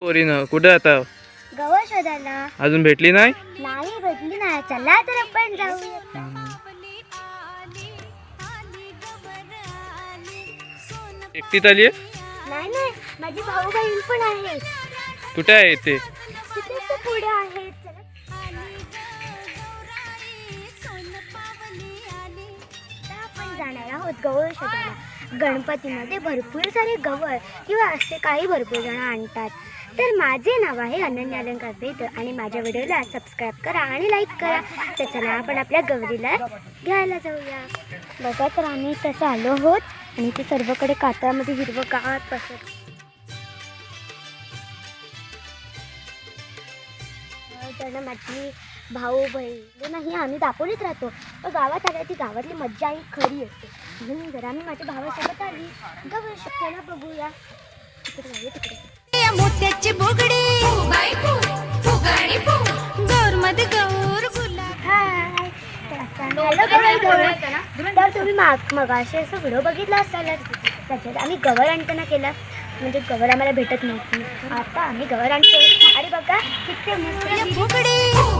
पोरीनं कुठे आता गवळ शोधायला. अजून भेटली नाही. नाही भेटली नाही. चला तर आपण जाऊ. एकटीच आली आहे. नाही नाही, माझी भाऊ बहीण पण आहे. कुठे आहे ते? तिथे ते पुढे आहे. चला. आता आपण जाणार आहोत गवळ शोधायला. गणपतीमध्ये भरपूर सारे गवळ किंवा असे काही भरपूर जण आणतात. तर माझे नाव आहे अनन्या अलंकार बेद आणि माझ्या व्हिडिओला सबस्क्राईब करा आणि लाईक करा. तर चला आपण आपल्या गौरीला घ्यायला जाऊया. बघा तर आम्ही तसं आलो आहोत आणि ते सर्वकडे कातळामध्ये हिरवंगार पसरत. जण माझी भाऊ बहीण नाही आम्ही दापोलीत राहतो. पण गावात आल्या ती गावातली मज्जा ही खरी असते. म्हणून जरा आम्ही माझ्या भावासोबत आली. गवळ शोधायला बघूया. तिकडे तिकडे मोत्याची बुगडी गौर मध्ये गौर हाय. तर तुम्ही मगाशी असं व्हिडिओ बघितला असालच. त्याच्यात आम्ही गवर आणताना केला. म्हणजे गवर आम्हाला भेटत नव्हती. आता आम्ही गवर आणतो आणि बघा किती मस्त बुगडी